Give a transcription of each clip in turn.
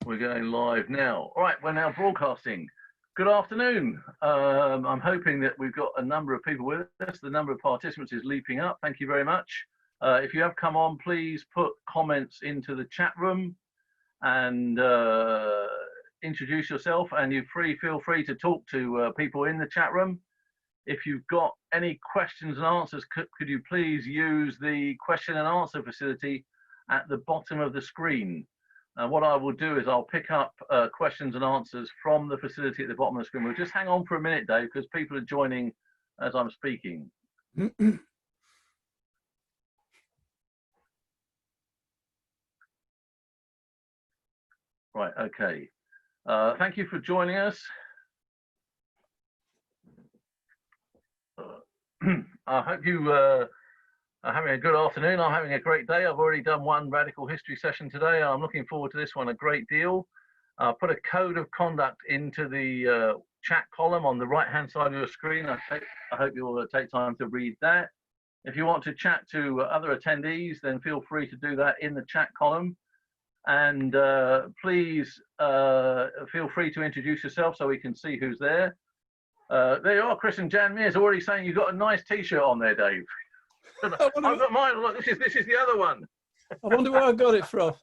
We're going live now. All right, we're now broadcasting. Good afternoon. I'm hoping that we've got a number of people with us. The number of participants is leaping up. Thank you very much. If you have come on, please put comments into the chat room and introduce yourself, and feel free to talk to people in the chat room. If you've got any questions and answers, could you please use the question and answer facility at the bottom of the screen? What I will do is I'll pick up questions and answers from the facility at the bottom of the screen. We'll just hang on for a minute, Dave, because people are joining as I'm speaking. Right, okay. Thank you for joining us. I hope you are having a good afternoon. I'm having a great day. I've already done one radical history session today. I'm looking forward to this one a great deal. I'll put a code of conduct into the chat column on the right-hand side of your screen. I hope you'll take time to read that. If you want to chat to other attendees, then feel free to do that in the chat column. And please feel free to introduce yourself so we can see who's there. There you are, Chris and Jan Mears already saying you've got a nice T-shirt on there, Dave. I've got mine. Look, this is the other one. I wonder where I got it from.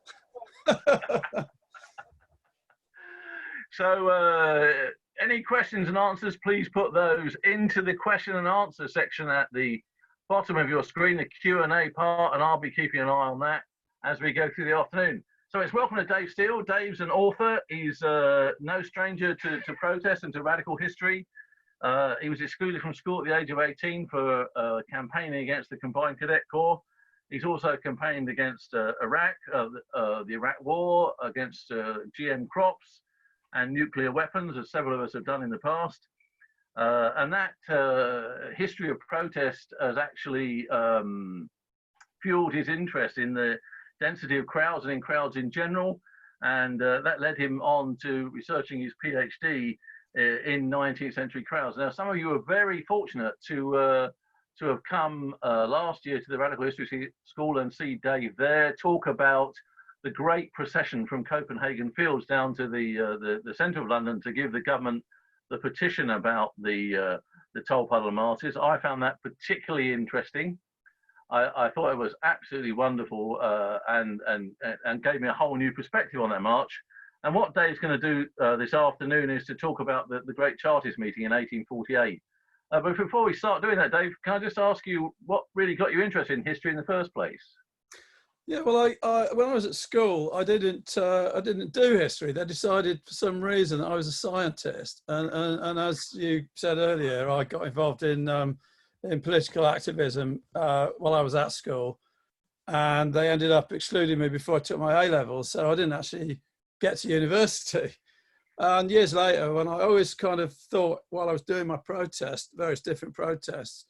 So any questions and answers, please put those into the question and answer section at the bottom of your screen, the Q&A part, and I'll be keeping an eye on that as we go through the afternoon. So it's welcome to Dave Steele. Dave's an author. He's no stranger to protest and to radical history. He was excluded from school at the age of 18 for campaigning against the Combined Cadet Corps. He's also campaigned against Iraq, the Iraq War, against GM crops and nuclear weapons, as several of us have done in the past. And that history of protest has actually fueled his interest in the density of crowds and in crowds in general. And that led him on to researching his PhD in 19th century crowds. Now, some of you are very fortunate to have come last year to the Radical History School and see Dave there talk about the great procession from Copenhagen Fields down to the centre of London to give the government the petition about the Tolpuddle martyrs. I found that particularly interesting. I thought it was absolutely wonderful and gave me a whole new perspective on that march. And what Dave's going to do this afternoon is to talk about the Great Chartist meeting in 1848. But before we start doing that, Dave, can I just ask you what really got you interested in history in the first place? Yeah, well, when I was at school, I didn't do history. They decided for some reason that I was a scientist, and as you said earlier, I got involved in political activism while I was at school, and they ended up excluding me before I took my A-levels, so I didn't actually get to university. And years later, when I always kind of thought while I was doing my protest, various different protests,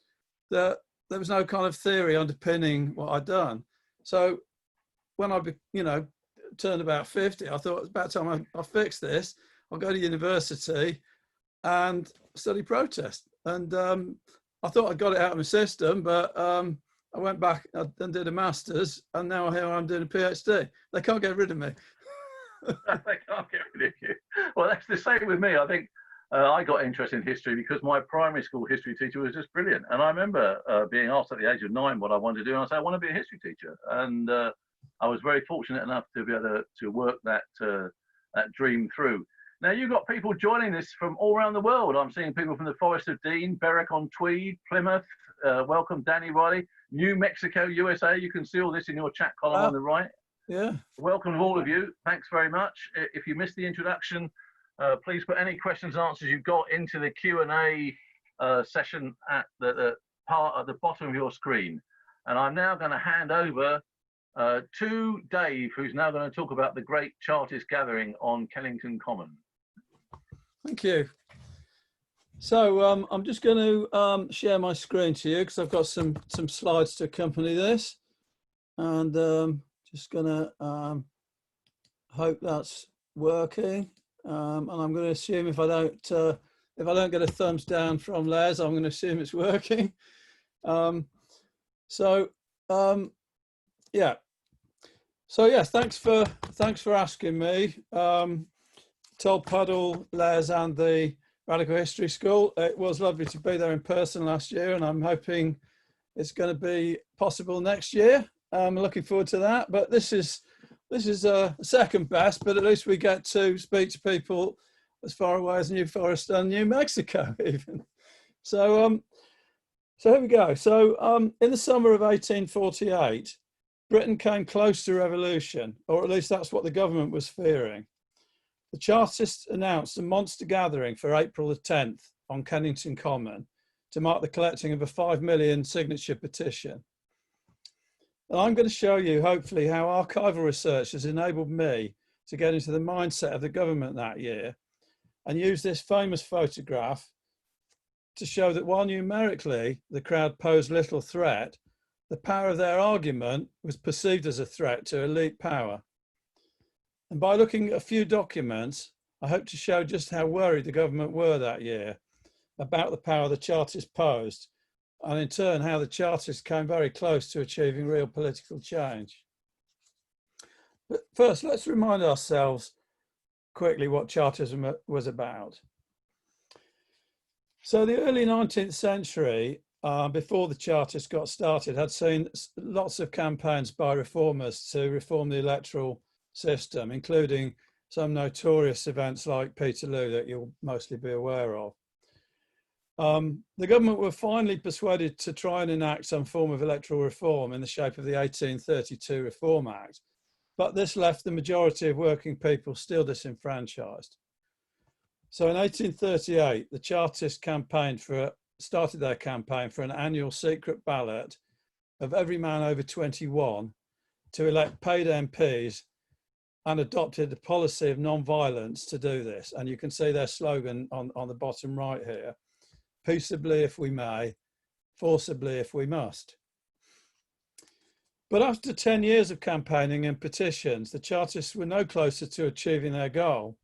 that there was no kind of theory underpinning what I'd done. So when I, turned about 50, I thought it's about time I fix this. I'll go to university and study protest. And I thought I got it out of my system, but I went back and did a master's, and now here I'm doing a PhD. They can't get rid of me. They can't get rid of you. Well, that's the same with me. I think I got interested in history because my primary school history teacher was just brilliant. And I remember being asked at the age of 9 what I wanted to do, and I said, I want to be a history teacher. And I was very fortunate enough to be able to work that dream through. Now, you've got people joining this from all around the world. I'm seeing people from the Forest of Dean, Berwick-on-Tweed, Plymouth. Welcome, Danny Riley. New Mexico, USA. You can see all this in your chat column on the right. Yeah. Welcome to all of you. Thanks very much. If you missed the introduction, please put any questions and answers you've got into the Q&A session at the part at the bottom of your screen. And I'm now going to hand over to Dave, who's now going to talk about the Great Chartist gathering on Kennington Common. Thank you. So I'm just going to share my screen to you because I've got some slides to accompany this, and just going to hope that's working. And I'm going to assume if I don't get a thumbs down from Les, I'm going to assume it's working. Yeah. So yes, thanks for asking me. Tolpuddle, Les, and the Radical History School. It was lovely to be there in person last year, and I'm hoping it's going to be possible next year. I'm looking forward to that. But this is second best, but at least we get to speak to people as far away as New Forest and New Mexico, even. So here we go. So in the summer of 1848, Britain came close to revolution, or at least that's what the government was fearing. The Chartists announced a monster gathering for April the 10th on Kennington Common to mark the collecting of a 5 million signature petition. And I'm going to show you, hopefully, how archival research has enabled me to get into the mindset of the government that year and use this famous photograph to show that while numerically the crowd posed little threat, the power of their argument was perceived as a threat to elite power. And by looking at a few documents, I hope to show just how worried the government were that year about the power the Chartists posed, and in turn how the Chartists came very close to achieving real political change. But first, let's remind ourselves quickly what Chartism was about. So the early 19th century, before the Chartists got started, had seen lots of campaigns by reformers to reform the electoral system, including some notorious events like Peterloo that you'll mostly be aware of. The government were finally persuaded to try and enact some form of electoral reform in the shape of the 1832 Reform Act, but this left the majority of working people still disenfranchised. So in 1838, the Chartists started their campaign for an annual secret ballot of every man over 21 to elect paid MPs, and adopted a policy of non-violence to do this. And you can see their slogan on the bottom right here: peaceably if we may, forcibly if we must. But after 10 years of campaigning and petitions, the Chartists were no closer to achieving their goal.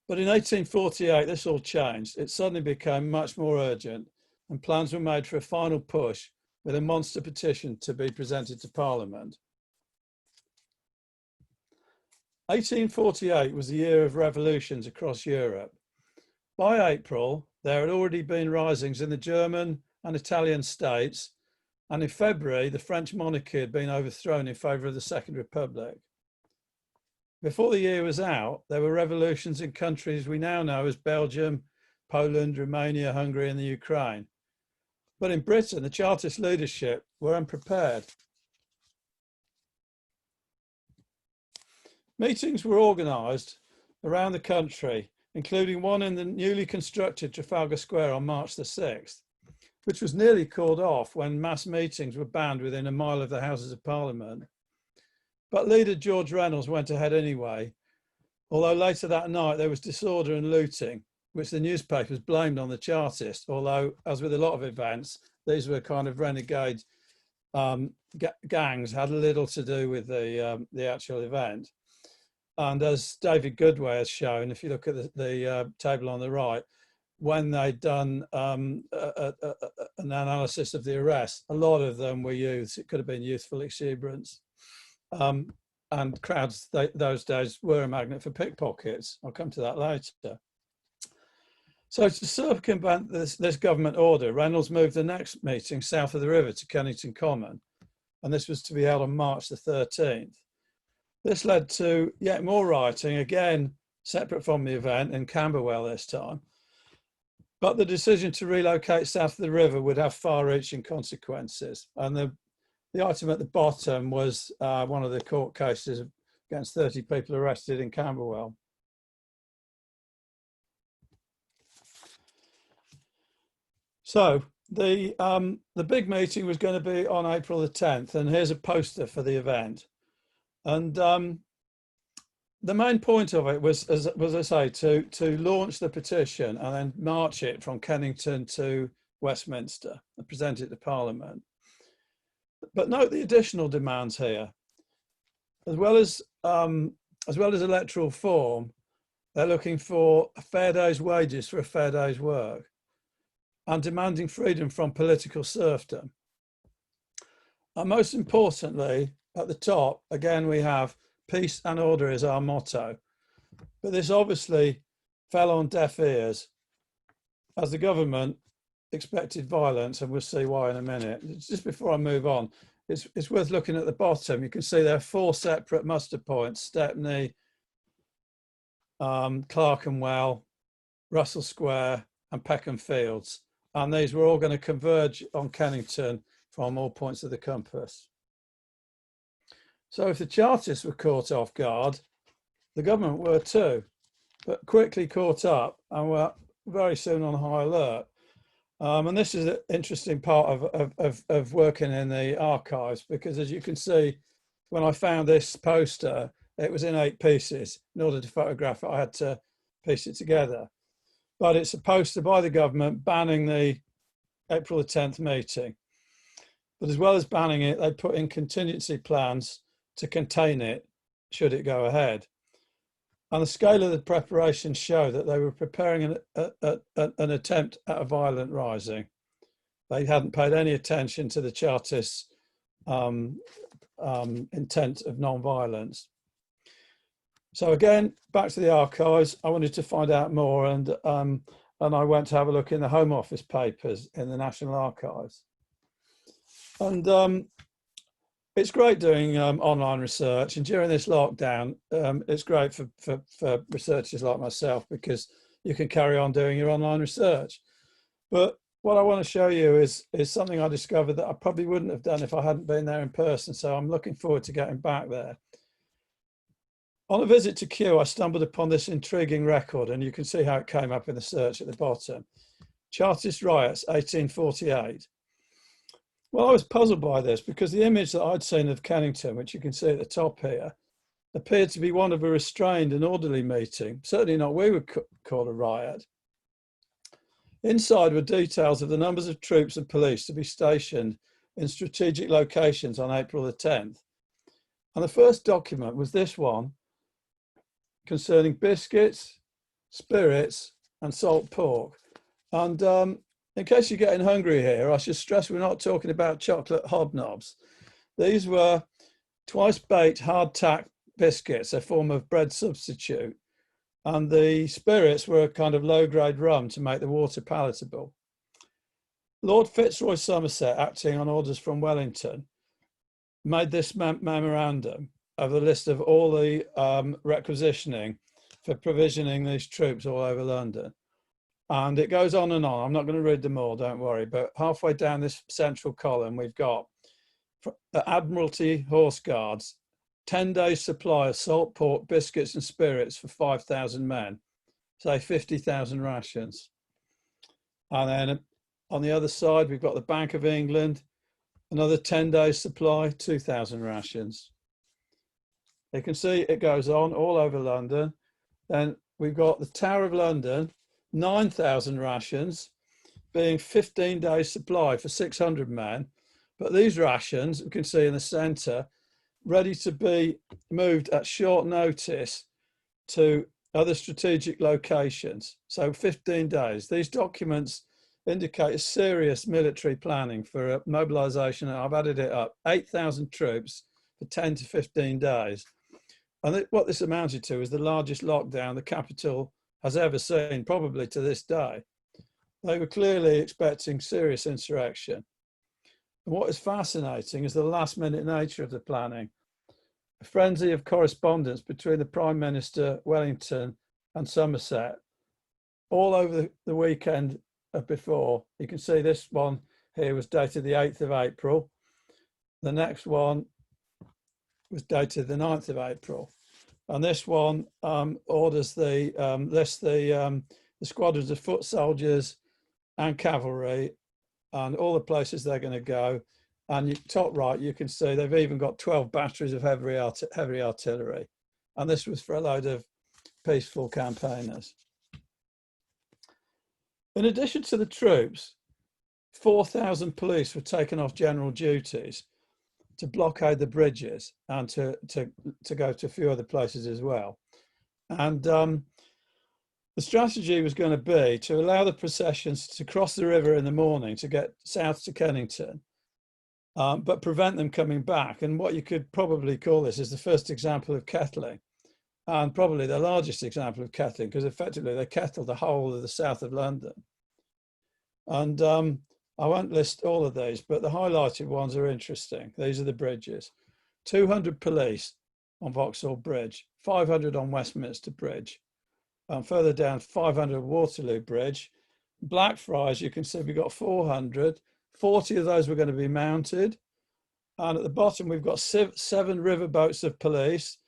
But in 1848, this all changed. It suddenly became much more urgent, and plans were made for a final push with a monster petition to be presented to Parliament. 1848 was the year of revolutions across Europe. By April, there had already been risings in the German and Italian states, and in February, the French monarchy had been overthrown in favour of the Second Republic. Before the year was out, there were revolutions in countries we now know as Belgium, Poland, Romania, Hungary, and the Ukraine. But in Britain, the Chartist leadership were unprepared. Meetings were organised around the country, including one in the newly constructed Trafalgar Square on March the 6th, which was nearly called off when mass meetings were banned within a mile of the Houses of Parliament. But leader George Reynolds went ahead anyway, although later that night there was disorder and looting, which the newspapers blamed on the Chartists, although, as with a lot of events, these were kind of renegade gangs, had little to do with the actual event. And as David Goodway has shown, if you look at the table on the right, when they'd done an analysis of the arrests, a lot of them were youths. It could have been youthful exuberance. And crowds those days were a magnet for pickpockets. I'll come to that later. So to circumvent this government order, Reynolds moved the next meeting south of the river to Kennington Common, and this was to be held on March the 13th. This led to yet more rioting, again separate from the event, in Camberwell this time. But the decision to relocate south of the river would have far-reaching consequences. And the item at the bottom was one of the court cases against 30 people arrested in Camberwell. So the big meeting was going to be on April the 10th, and here's a poster for the event. And the main point of it was I say, to launch the petition and then march it from Kennington to Westminster and present it to Parliament. But note the additional demands here. As well as electoral form, they're looking for a fair day's wages for a fair day's work and demanding freedom from political serfdom. And most importantly, at the top, again, we have peace and order is our motto. But this obviously fell on deaf ears as the government expected violence, and we'll see why in a minute. Just before I move on, it's worth looking at the bottom. You can see there are 4 separate muster points: Stepney, Clerkenwell, Russell Square and Peckham Fields. And these were all going to converge on Kennington from all points of the compass. So if the Chartists were caught off guard, the government were too, but quickly caught up and were very soon on high alert. And this is an interesting part of working in the archives, because as you can see, when I found this poster, it was in 8 pieces. In order to photograph it, I had to piece it together. But it's a poster by the government banning the April the 10th meeting. But as well as banning it, they put in contingency plans to contain it should it go ahead. And the scale of the preparations show that they were preparing an attempt at a violent rising. They hadn't paid any attention to the Chartists' intent of non-violence. So again, back to the archives. I wanted to find out more, and I went to have a look in the Home Office papers in the National Archives. And it's great doing online research, and during this lockdown, it's great for researchers like myself, because you can carry on doing your online research. But what I want to show you is something I discovered that I probably wouldn't have done if I hadn't been there in person. So I'm looking forward to getting back there. On a visit to Kew, I stumbled upon this intriguing record, and you can see how it came up in the search at the bottom. Chartist riots, 1848. Well, I was puzzled by this because the image that I'd seen of Kennington, which you can see at the top here, appeared to be one of a restrained and orderly meeting, certainly not what we would call a riot. Inside were details of the numbers of troops and police to be stationed in strategic locations on April the 10th. And the first document was this one, concerning biscuits, spirits and salt pork. And in case you're getting hungry here, I should stress we're not talking about chocolate hobnobs. These were twice baked hardtack biscuits, a form of bread substitute. And the spirits were a kind of low-grade rum to make the water palatable. Lord Fitzroy Somerset, acting on orders from Wellington, made this memorandum of a list of all the requisitioning for provisioning these troops all over London. And it goes on and on. I'm not going to read them all, don't worry. But halfway down this central column, we've got the Admiralty Horse Guards, 10 days supply of salt pork, biscuits and spirits for 5,000 men, say 50,000 rations. And then on the other side, we've got the Bank of England, another 10 days supply, 2,000 rations. You can see it goes on all over London. Then we've got the Tower of London, 9,000 rations, being 15 days supply for 600 men. But these rations, you can see in the centre, ready to be moved at short notice to other strategic locations. So 15 days. These documents indicate a serious military planning for a mobilisation. I've added it up, 8,000 troops for 10 to 15 days. And what this amounted to is the largest lockdown the capital has ever seen, probably to this day. They were clearly expecting serious insurrection. And what is fascinating is the last minute nature of the planning. A frenzy of correspondence between the Prime Minister, Wellington and Somerset all over the weekend before. You can see this one here was dated the 8th of April. The next one was dated the 9th of April. And this one orders the squadrons of foot soldiers and cavalry and all the places they're going to go. And top right, you can see they've even got 12 batteries of heavy artillery. And this was for a load of peaceful campaigners. In addition to the troops, 4,000 police were taken off general duties to blockade the bridges and to go to a few other places as well. And the strategy was going to be to allow the processions to cross the river in the morning to get south to Kennington, but prevent them coming back. And what you could probably call this is the first example of kettling, and probably the largest example of kettling, because effectively they kettled the whole of the south of London. And I won't list all of these, but the highlighted ones are interesting. These are the bridges. 200 police on Vauxhall Bridge, 500 on Westminster Bridge. Further down, 500 Waterloo Bridge. Blackfriars, you can see we've got 400. 40 of those were going to be mounted. And at the bottom, we've got 7 riverboats of police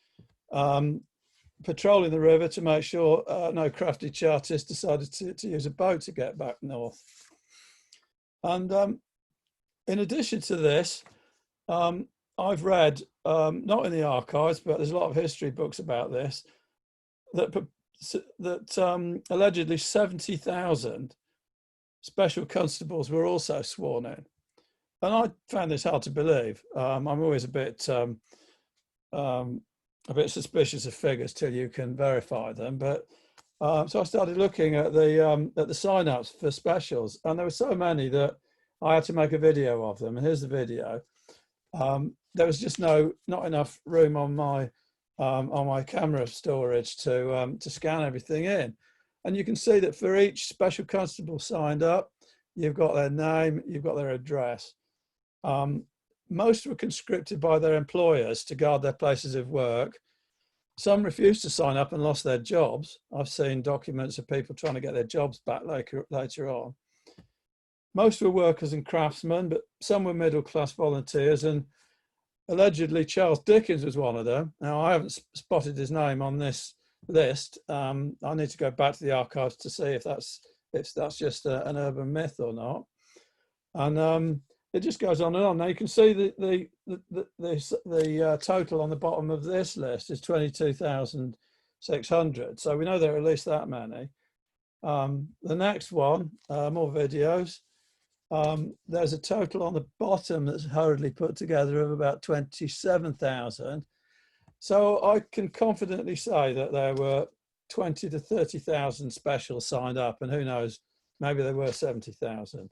patrolling the river to make sure no crafty Chartists decided to use a boat to get back north. And in addition to this, I've read, not in the archives, but there's a lot of history books about this, that allegedly 70,000 special constables were also sworn in. And I found this hard to believe. I'm always a bit suspicious of figures till you can verify them. But so I started looking at the sign-ups for specials, and there were so many that I had to make a video of them. And here's the video. There was just not enough room on my camera storage to scan everything in. And you can see that for each special constable signed up, you've got their name, you've got their address. Most were conscripted by their employers to guard their places of work. Some refused to sign up and lost their jobs. I've seen documents of people trying to get their jobs back later on. Most were workers and craftsmen, but some were middle-class volunteers, and allegedly Charles Dickens was one of them. Now, I haven't spotted his name on this list. I need to go back to the archives to see if that's just an urban myth or not. And it just goes on and on. Now you can see the total on the bottom of this list is 22,600. So we know there are at least that many. The next one, more videos. There's a total on the bottom that's hurriedly put together of about 27,000. So I can confidently say that there were 20 to 30,000 specials signed up, and who knows, maybe there were 70,000.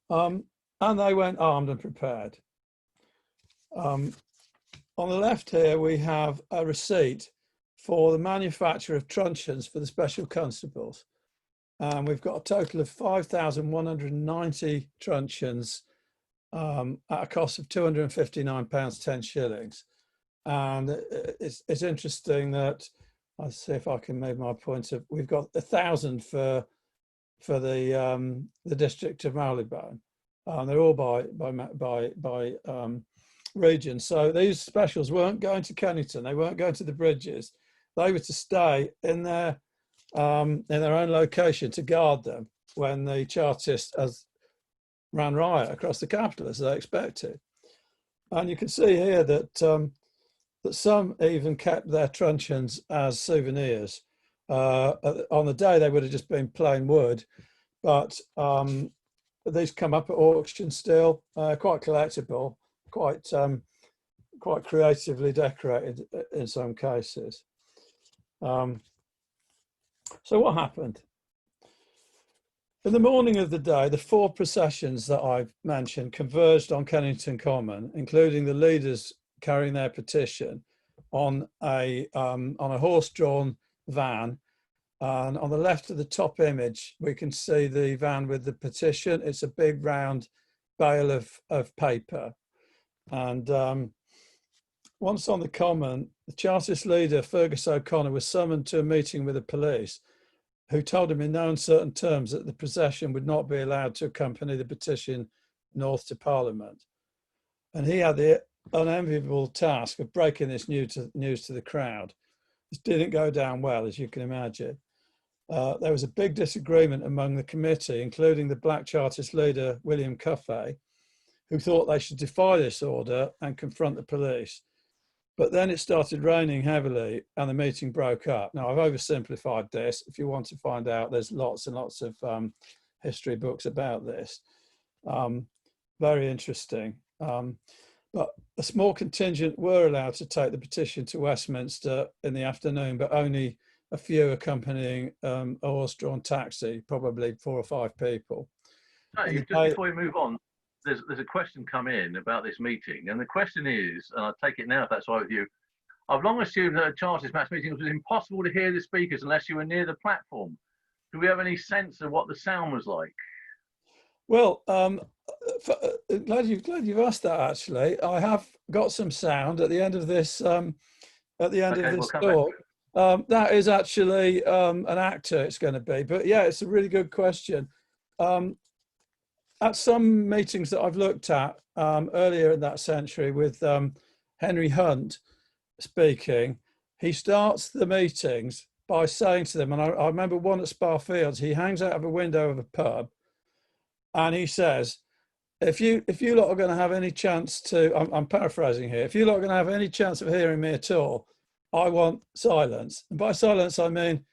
And they went armed and prepared. On the left here, we have a receipt for the manufacture of truncheons for the special constables. We've got a total of 5,190 truncheons at a cost of £259, 10 shillings. And it's interesting that, I'll see if I can make my point of, we've got 1,000 for the district of Marylebone. They're all by region. So these specials weren't going to Kennington. They weren't going to the bridges. They were to stay in their own location to guard them when the Chartists ran riot across the capital, as they expected. And you can see here that that some even kept their truncheons as souvenirs. On the day, they would have just been plain wood, but these come up at auction still, quite collectible, quite creatively decorated in some cases. So what happened? In the morning of the day, the 4 processions that I've mentioned converged on Kennington Common, including the leaders carrying their petition on a horse-drawn van. And on the left of the top image, we can see the van with the petition. It's a big round bale of paper. And once on the common, the Chartist leader, Fergus O'Connor, was summoned to a meeting with the police, who told him in no uncertain terms that the procession would not be allowed to accompany the petition north to Parliament. And he had the unenviable task of breaking this news to the crowd. This didn't go down well, as you can imagine. There was a big disagreement among the committee, including the Black Chartist leader, William Cuffey, who thought they should defy this order and confront the police. But then it started raining heavily and the meeting broke up. Now, I've oversimplified this. If you want to find out, there's lots and lots of history books about this. Very interesting. But a small contingent were allowed to take the petition to Westminster in the afternoon, but only a few accompanying a horse-drawn taxi, probably 4 or 5 people. Hey, just before we move on, there's a question come in about this meeting, and the question is, and I'll take it now if that's all right with you. I've long assumed that at Chartist mass meetings it was impossible to hear the speakers unless you were near the platform. Do we have any sense of what the sound was like? Well, glad you've asked that. Actually, I have got some sound at the end of this We'll come back. That is actually an actor. It's going to be, but yeah, it's a really good question. At some meetings that I've looked at earlier in that century with Henry Hunt speaking, he starts the meetings by saying to them, and I remember one at Spa Fields, he hangs out of a window of a pub and he says, if you lot are going to have any chance to, I'm paraphrasing here, if you lot are going to have any chance of hearing me at all, I want silence. And by silence, I mean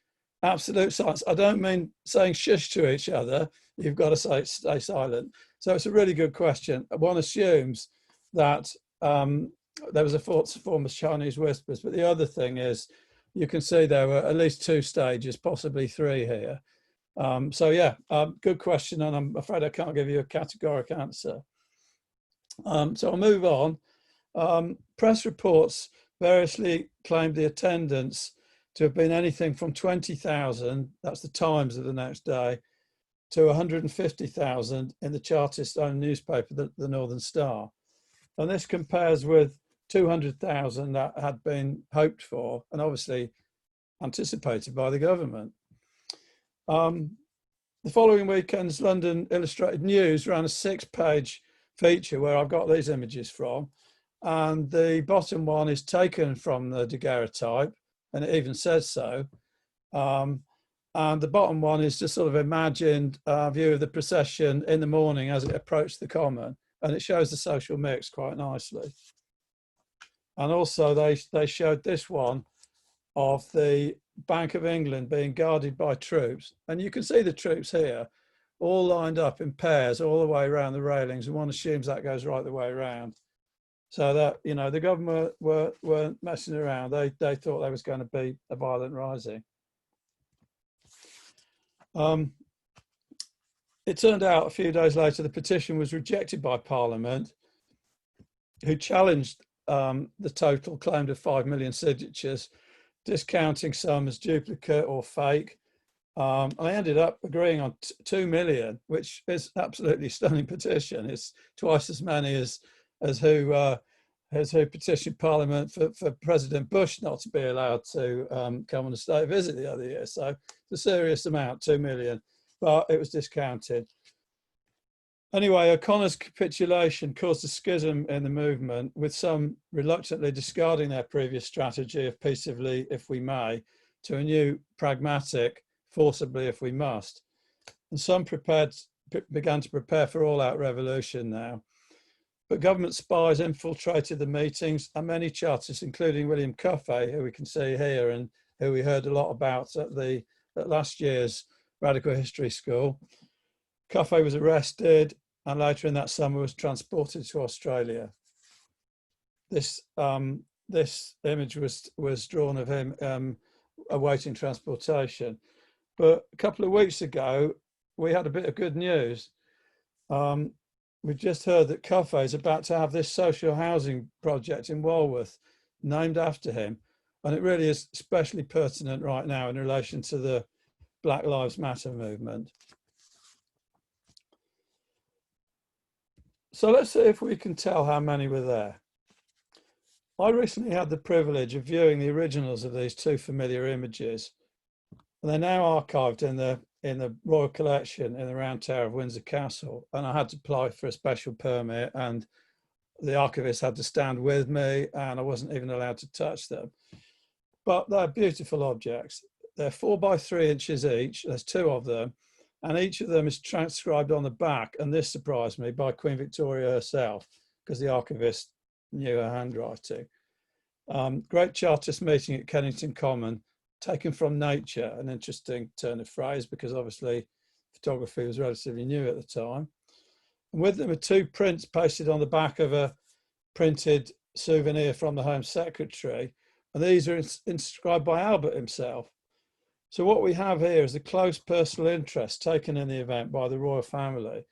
absolute silence. I don't mean saying shush to each other. You've got to stay silent. So it's a really good question. One assumes that there was a form of Chinese whispers, but the other thing is you can see there were at least 2 stages, possibly 3 here. So yeah, good question, and I'm afraid I can't give you a categoric answer. So I'll move on. Press reports variously claimed the attendance to have been anything from 20,000, that's the Times of the next day, to 150,000 in the Chartist owned newspaper, the Northern Star. And this compares with 200,000 that had been hoped for and obviously anticipated by the government. The following weekend's London Illustrated News ran a 6-page feature where I've got these images from. And the bottom one is taken from the daguerreotype, and it even says so. And the bottom one is just sort of imagined view of the procession in the morning as it approached the Common, and it shows the social mix quite nicely. And also they showed this one of the Bank of England being guarded by troops, and you can see the troops here all lined up in pairs all the way around the railings, and one assumes that goes right the way around. So that, you know, the government weren't messing around. They thought there was going to be a violent rising. It turned out a few days later the petition was rejected by Parliament, who challenged the total claimed of 5 million signatures, discounting some as duplicate or fake. I ended up agreeing on 2 million, which is absolutely stunning petition. It's twice as many as who petitioned Parliament for President Bush not to be allowed to come on a state visit the other year. So it's a serious amount, 2 million, but it was discounted. Anyway, O'Connor's capitulation caused a schism in the movement, with some reluctantly discarding their previous strategy of peaceably if we may, to a new pragmatic forcibly if we must. And some began to prepare for all-out revolution now. But government spies infiltrated the meetings, and many Chartists, including William Cuffey, who we can see here and who we heard a lot about at last year's Radical History School. Cuffey was arrested and later in that summer was transported to Australia. This image was drawn of him awaiting transportation. But a couple of weeks ago, we had a bit of good news. We've just heard that Cuffey is about to have this social housing project in Walworth named after him. And it really is especially pertinent right now in relation to the Black Lives Matter movement. So let's see if we can tell how many were there. I recently had the privilege of viewing the originals of these 2 familiar images. And they're now archived in the Royal Collection in the Round Tower of Windsor Castle, and I had to apply for a special permit, and the archivist had to stand with me, and I wasn't even allowed to touch them. But they're beautiful objects. They're 4 by 3 inches each. There's 2 of them, and each of them is transcribed on the back, and this surprised me, by Queen Victoria herself, because the archivist knew her handwriting. Great Chartist meeting at Kennington Common, taken from nature, an interesting turn of phrase because obviously photography was relatively new at the time. And with them are 2 prints pasted on the back of a printed souvenir from the Home Secretary, and these are inscribed by Albert himself. So what we have here is a close personal interest taken in the event by the royal family,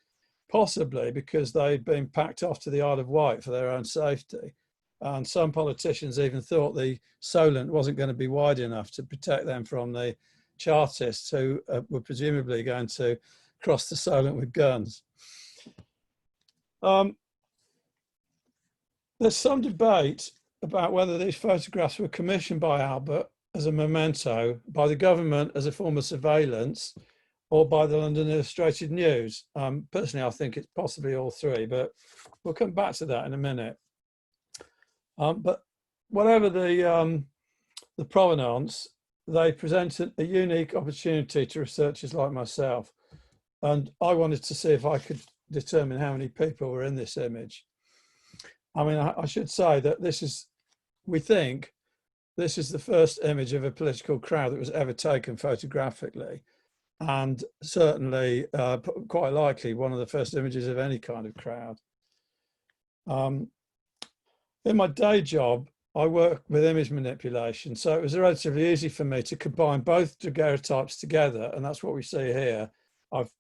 possibly because they'd been packed off to the Isle of Wight for their own safety. And some politicians even thought the Solent wasn't going to be wide enough to protect them from the Chartists, who were presumably going to cross the Solent with guns. There's some debate about whether these photographs were commissioned by Albert as a memento, by the government as a form of surveillance, or by the London Illustrated News. Personally, I think it's possibly all three, but we'll come back to that in a minute. But whatever the provenance, they presented a unique opportunity to researchers like myself. And I wanted to see if I could determine how many people were in this image. I mean, I should say that we think this is the first image of a political crowd that was ever taken photographically. And certainly, quite likely, one of the first images of any kind of crowd. In my day job, I work with image manipulation, so it was relatively easy for me to combine both daguerreotypes together, and that's what we see here. I've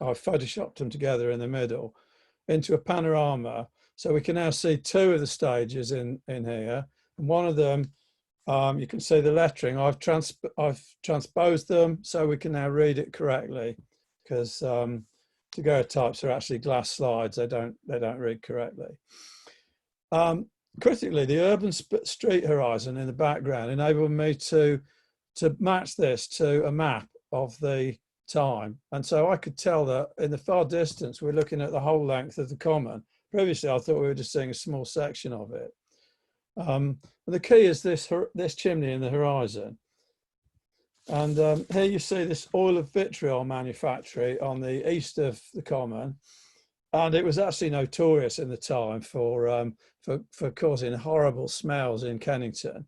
photoshopped them together in the middle into a panorama, so we can now see two of the stages in here, and one of them, you can see the lettering. I've transposed them so we can now read it correctly, because daguerreotypes are actually glass slides. They don't read correctly. Critically, the urban street horizon in the background enabled me to match this to a map of the time. And so I could tell that in the far distance, we're looking at the whole length of the common. Previously, I thought we were just seeing a small section of it. And the key is this chimney in the horizon. And here you see this oil of vitriol manufactory on the east of the common. And it was actually notorious in the time for causing horrible smells in Kennington.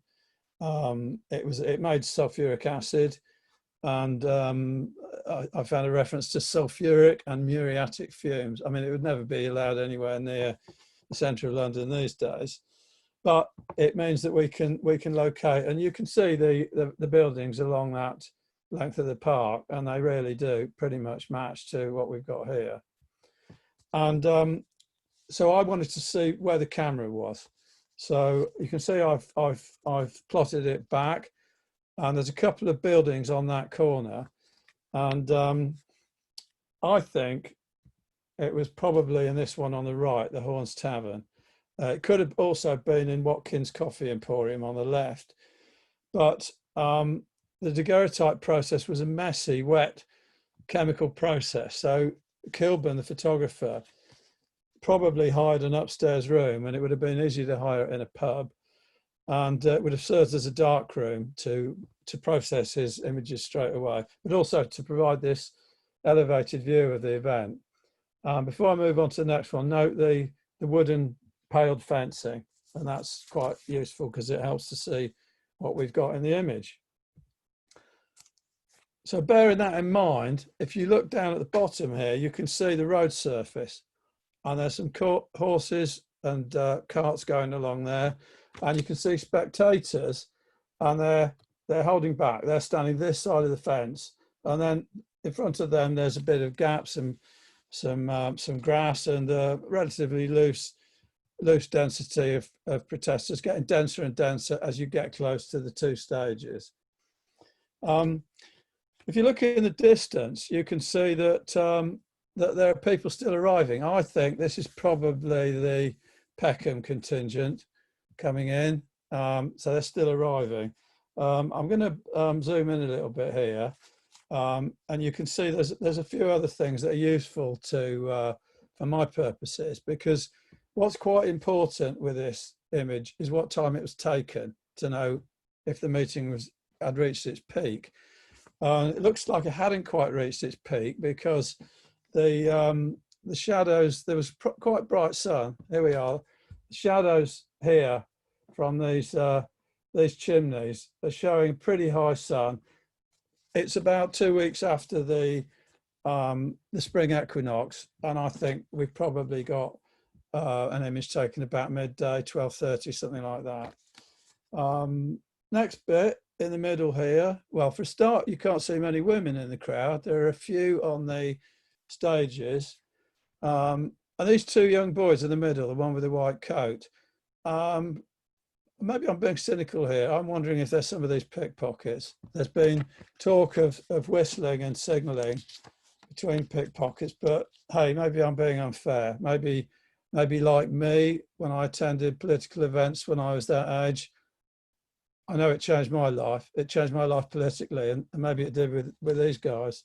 It made sulfuric acid, and I found a reference to sulfuric and muriatic fumes. I mean, it would never be allowed anywhere near the centre of London these days, but it means that we can locate, and you can see the buildings along that length of the park, and they really do pretty much match to what we've got here. And so I wanted to see where the camera was. So you can see I've plotted it back, and there's a couple of buildings on that corner. And I think it was probably in this one on the right, the Horns Tavern. It could have also been in Watkins Coffee Emporium on the left. But the daguerreotype process was a messy, wet chemical process. So Kilburn, the photographer, probably hired an upstairs room, and it would have been easy to hire it in a pub, and it would have served as a dark room to process his images straight away, but also to provide this elevated view of the event. Before I move on to the next one, note the wooden paled fencing, and that's quite useful because it helps to see what we've got in the image. So bearing that in mind, if you look down at the bottom here, you can see the road surface, and there's some horses and carts going along there, and you can see spectators, and they're holding back. They're standing this side of the fence, and then in front of them there's a bit of gap, some grass, and a relatively loose density of protesters, getting denser and denser as you get close to the two stages. If you look in the distance, you can see that that there are people still arriving. I think this is probably the Peckham contingent coming in. So they're still arriving. I'm going to zoom in a little bit here, and you can see there's a few other things that are useful to for my purposes, because what's quite important with this image is what time it was taken to know if the meeting had reached its peak. It looks like it hadn't quite reached its peak because the shadows, there was quite bright sun. Here we are. The shadows here from these chimneys are showing pretty high sun. It's about 2 weeks after the spring equinox, and I think we've probably got an image taken about midday, 12:30, something like that. Next bit in the middle here. Well, for a start, you can't see many women in the crowd. There are a few on the stages, And these two young boys in the middle, the one with the white coat, maybe I'm being cynical here. I'm wondering if there's some of these pickpockets. There's been talk of whistling and signalling between pickpockets, but hey, maybe I'm being unfair. Maybe like me, when I attended political events when I was that age, I know it changed my life. It changed my life politically, and maybe it did with these guys.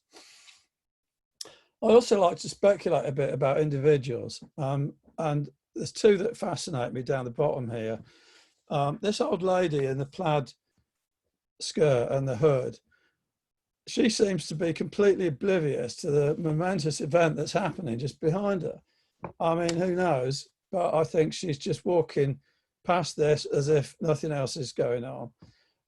I also like to speculate a bit about individuals, and there's two that fascinate me down the bottom here. This old lady in the plaid skirt and the hood, she seems to be completely oblivious to the momentous event that's happening just behind her. I mean, who knows? But I think she's just walking past this as if nothing else is going on.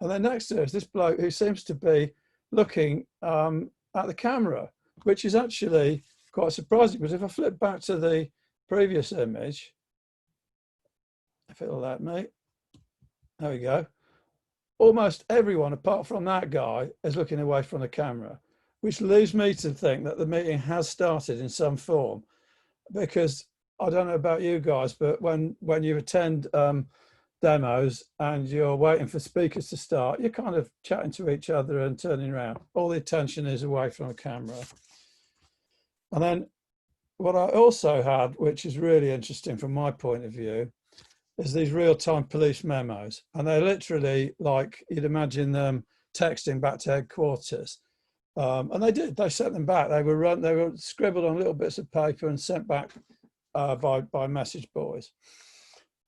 And then next to her is this bloke who seems to be looking at the camera, which is actually quite surprising, because if I flip back to the previous image, if it'll let me, there we go. Almost everyone, apart from that guy, is looking away from the camera, which leads me to think that the meeting has started in some form. Because I don't know about you guys, but when you attend demos and you're waiting for speakers to start, you're kind of chatting to each other and turning around. All the attention is away from the camera. And then what I also had, which is really interesting from my point of view, is these real-time police memos. And they're literally like you'd imagine them texting back to headquarters. And they sent them back. They were scribbled on little bits of paper and sent back by message boys.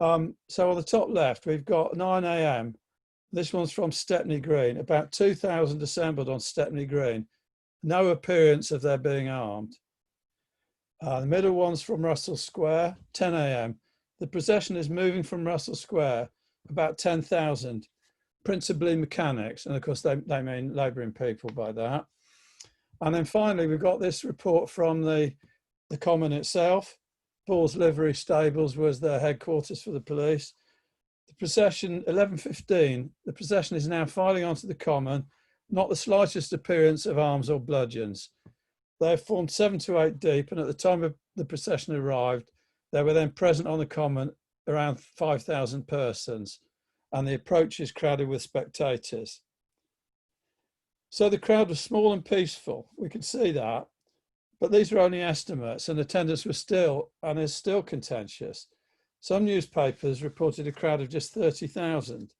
So on the top left, we've got 9 a.m. This one's from Stepney Green. About 2,000 assembled on Stepney Green. No appearance of their being armed. The middle one's from Russell Square, 10 a.m. The procession is moving from Russell Square, about 10,000, principally mechanics. And of course, they mean labouring people by that. And then finally, we've got this report from the Common itself. Paul's Livery Stables was their headquarters for the police. The procession, 11:15, the procession is now filing onto the Common, not the slightest appearance of arms or bludgeons. They have formed 7 to 8 deep, and at the time of the procession arrived, they were then present on the Common around 5,000 persons, and the approach is crowded with spectators. So the crowd was small and peaceful. We could see that, but these were only estimates, and attendance was still and is still contentious. Some newspapers reported a crowd of just 30,000.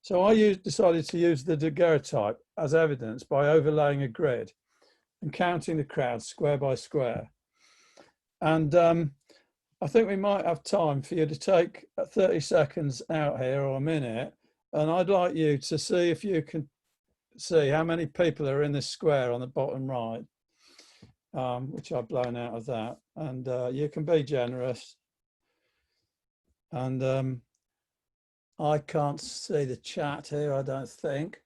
So I decided to use the daguerreotype as evidence by overlaying a grid and counting the crowd square by square. And I think we might have time for you to take 30 seconds out here, or a minute, and I'd like you to see if you can see how many people are in this square on the bottom right, which I've blown out of that. And you can be generous. And I can't see the chat here, I don't think,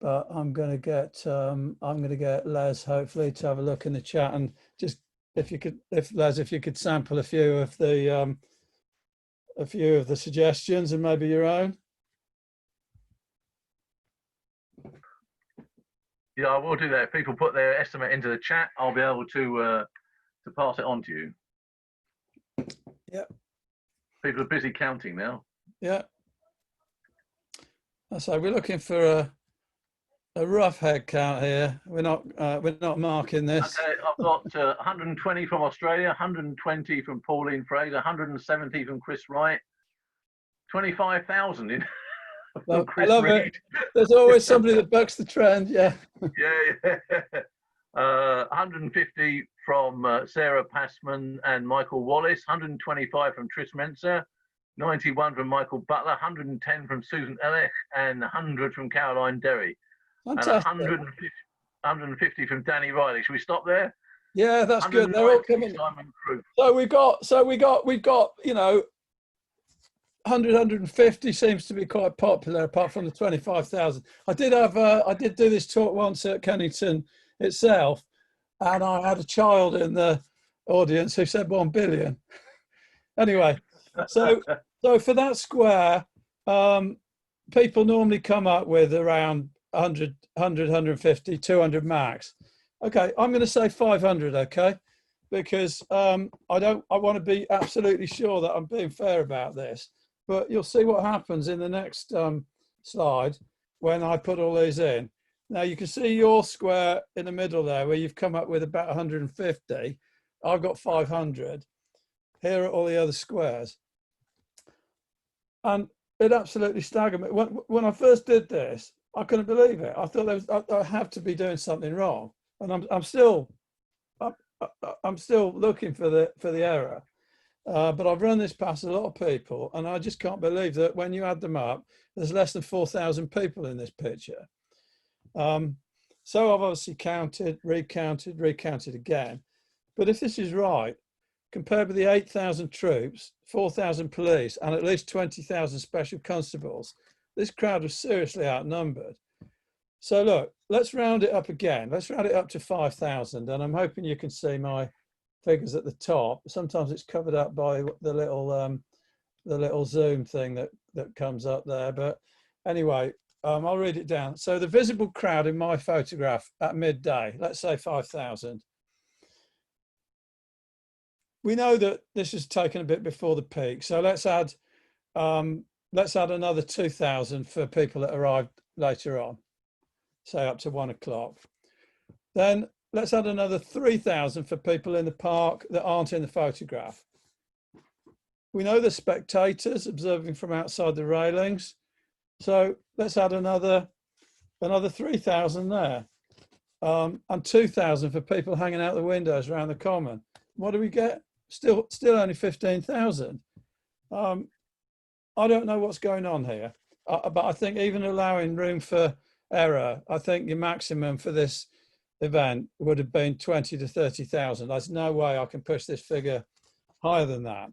but I'm going to get Les hopefully to have a look in the chat, and just if you could sample a few of the suggestions and maybe your own. Yeah, I will do that. If people put their estimate into the chat, I'll be able to pass it on to you. Yeah. People are busy counting now. Yeah. So we're looking for a rough head count here. We're not marking this. Okay, I've got 120 from Australia, 120 from Pauline Fraser, 170 from Chris Wright, 25,000 in. Well, I love Reed. It. There's always somebody that bucks the trend. Yeah. Yeah. 150 from Sarah Passman and Michael Wallace, 125 from Tris Menser, 91 from Michael Butler, 110 from Susan Ellich, and 100 from Caroline Derry. Fantastic. And 150 from Danny Riley. Should we stop there? Yeah, that's good. They're all coming. So we got, you know, 100, 150 seems to be quite popular, apart from the 25,000. I did do this talk once at Kennington itself, and I had a child in the audience who said 1 billion. Anyway, so for that square, people normally come up with around 100, 150, 200 max. Okay, I'm going to say 500, okay? because I want to be absolutely sure that I'm being fair about this. But you'll see what happens in the next slide when I put all these in. Now you can see your square in the middle there where you've come up with about 150. I've got 500. Here are all the other squares. And it absolutely staggered me. When I first did this, I couldn't believe it. I thought I have to be doing something wrong. And I'm still looking for the error. But I've run this past a lot of people, and I just can't believe that when you add them up, there's less than 4,000 people in this picture. So I've obviously counted, recounted again. But if this is right, compared with the 8,000 troops, 4,000 police, and at least 20,000 special constables, this crowd was seriously outnumbered. So look, let's round it up again. Let's round it up to 5,000, and I'm hoping you can see my figures at the top. Sometimes it's covered up by the little zoom thing that comes up there. But anyway, I'll read it down. So the visible crowd in my photograph at midday, let's say 5,000. We know that this is taken a bit before the peak, so let's add another 2,000 for people that arrived later on, say up to 1 o'clock. Then let's add another 3,000 for people in the park that aren't in the photograph. We know the spectators observing from outside the railings, so let's add another 3,000 there, and 2,000 for people hanging out the windows around the common. What do we get? Still only 15,000. I don't know what's going on here, but I think even allowing room for error, I think your maximum for this event would have been 20 to 30,000. There's no way I can push this figure higher than that.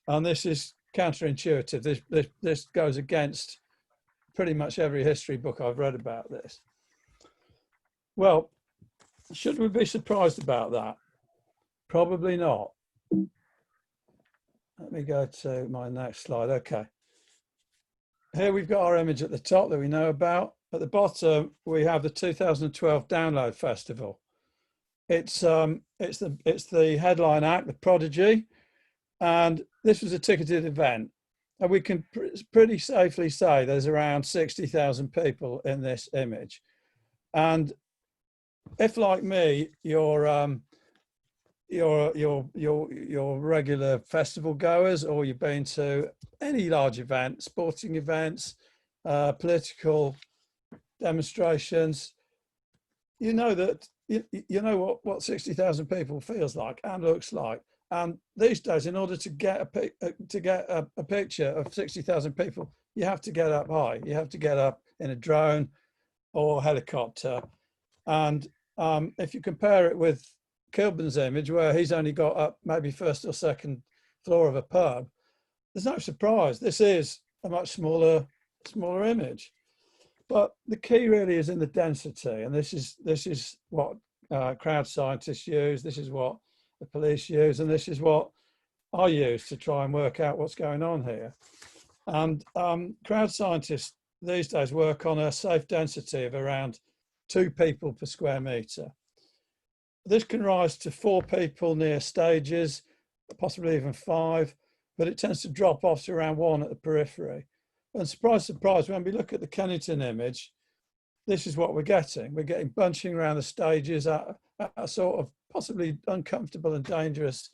And this is counterintuitive. This goes against pretty much every history book I've read about this. Well, should we be surprised about that? Probably not. Let me go to my next slide. Okay. Here we've got our image at the top that we know about. At the bottom, we have the 2012 Download Festival. It's the headline act, The Prodigy, and this was a ticketed event. And we can pretty safely say there's around 60,000 people in this image. And if, like me, you're regular festival goers, or you've been to any large event, sporting events, political demonstrations, you know that you know what 60,000 people feels like and looks like. And these days, in order to get a picture of 60,000 people, you have to get up high. You have to get up in a drone or helicopter. And if you compare it with Kilburn's image, where he's only got up maybe first or second floor of a pub, there's no surprise. This is a much smaller image. But the key really is in the density, and this is what crowd scientists use. This is what the police use, and this is what I use to try and work out what's going on here. And crowd scientists these days work on a safe density of around 2 people per square metre. This can rise to 4 people near stages, possibly even 5, but it tends to drop off to around 1 at the periphery. And surprise, surprise, when we look at the Kennington image, this is what we're getting. We're getting bunching around the stages at a sort of possibly uncomfortable and dangerous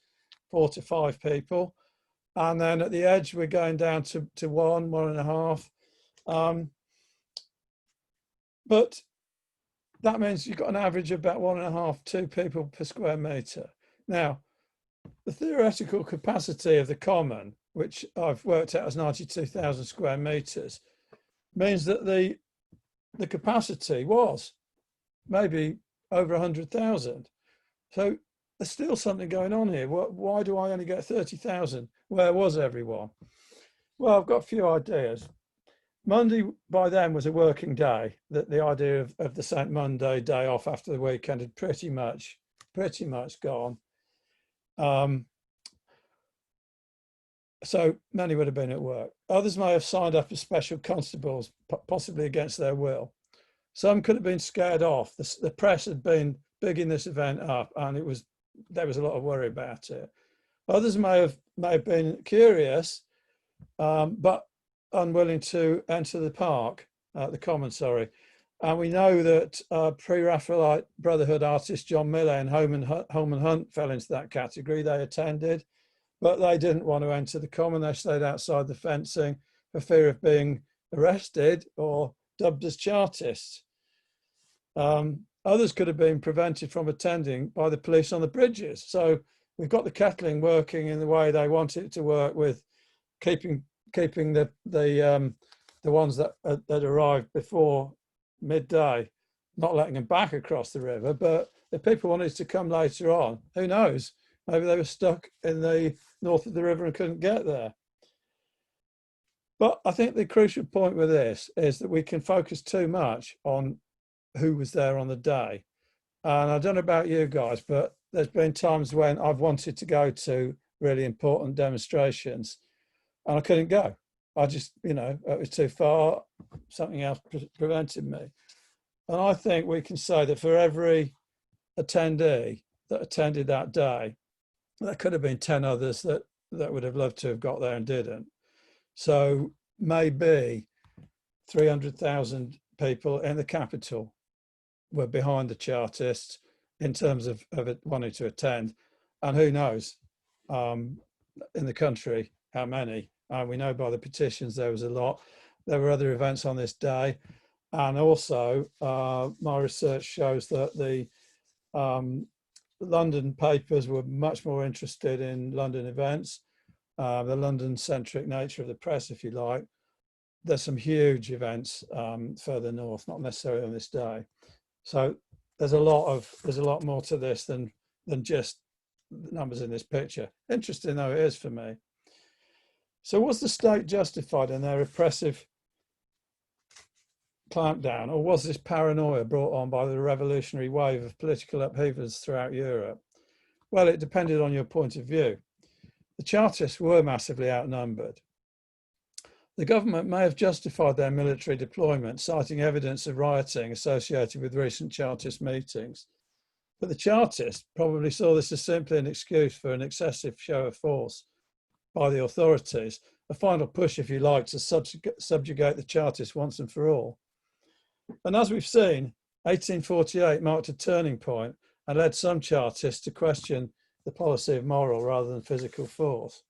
4 to 5 people. And then at the edge, we're going down to 1, 1.5. But that means you've got an average of about 1.5, 2 people per square metre. Now, the theoretical capacity of the common, which I've worked out as 92,000 square metres, means that the capacity was maybe over 100,000. So there's still something going on here. Why do I only get 30,000? Where was everyone? Well, I've got a few ideas. Monday by then was a working day. The idea of the St. Monday day off after the weekend had pretty much gone. So many would have been at work. Others may have signed up as special constables, possibly against their will. Some could have been scared off. The press had been bigging this event up, and it was there was a lot of worry about it. Others may have been curious, but unwilling to enter the common, sorry. And we know that pre-Raphaelite Brotherhood artist John Millay and Holman Hunt fell into that category. They attended, but they didn't want to enter the common. They stayed outside the fencing for fear of being arrested or dubbed as Chartists. Others could have been prevented from attending by the police on the bridges. So we've got the kettling working in the way they want it to work, with keeping the ones that arrived before midday, not letting them back across the river. But if people wanted to come later on, who knows? Maybe they were stuck in the north of the river and couldn't get there. But I think the crucial point with this is that we can focus too much on who was there on the day. And I don't know about you guys, but there's been times when I've wanted to go to really important demonstrations and I couldn't go. I just, it was too far, something else prevented me. And I think we can say that for every attendee that attended that day, there could have been 10 others that would have loved to have got there and didn't. So maybe 300,000 people in the capital were behind the Chartists in terms of it wanting to attend. And who knows, in the country, how many. We know by the petitions there was a lot. There were other events on this day. And also, my research shows that the London papers were much more interested in London events, the London-centric nature of the press, if you like. There's some huge events further north, not necessarily on this day. So there's a lot more to this than just the numbers in this picture. Interesting though it is for me. So was the state justified in their repressive clampdown, or was this paranoia brought on by the revolutionary wave of political upheavals throughout Europe? Well, it depended on your point of view. The Chartists were massively outnumbered. The government may have justified their military deployment, citing evidence of rioting associated with recent Chartist meetings. But the Chartists probably saw this as simply an excuse for an excessive show of force by the authorities, a final push, if you like, to subjugate the Chartists once and for all. And as we've seen, 1848 marked a turning point and led some Chartists to question the policy of moral rather than physical force.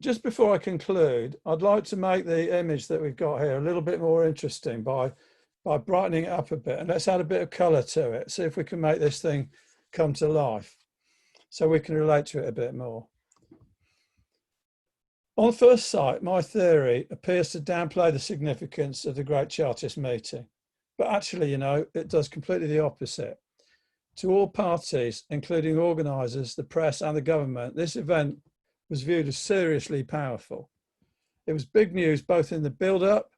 Just before I conclude, I'd like to make the image that we've got here a little bit more interesting by brightening it up a bit, and let's add a bit of colour to it, see if we can make this thing come to life so we can relate to it a bit more. On first sight, my theory appears to downplay the significance of the Great Chartist meeting, but actually, it does completely the opposite. To all parties, including organisers, the press and the government, this event was viewed as seriously powerful. It was big news both in the build-up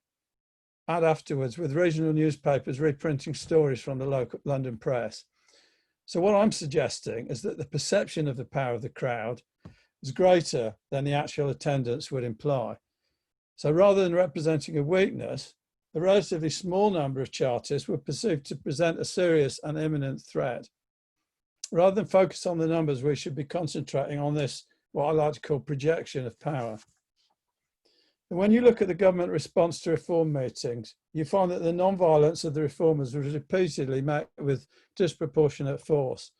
and afterwards, with regional newspapers reprinting stories from the local London press. So what I'm suggesting is that the perception of the power of the crowd was greater than the actual attendance would imply. So rather than representing a weakness, a relatively small number of Chartists were perceived to present a serious and imminent threat. Rather than focus on the numbers, we should be concentrating on this, what I like to call projection of power. And when you look at the government response to reform meetings, you find that the non-violence of the reformers was repeatedly met with disproportionate force.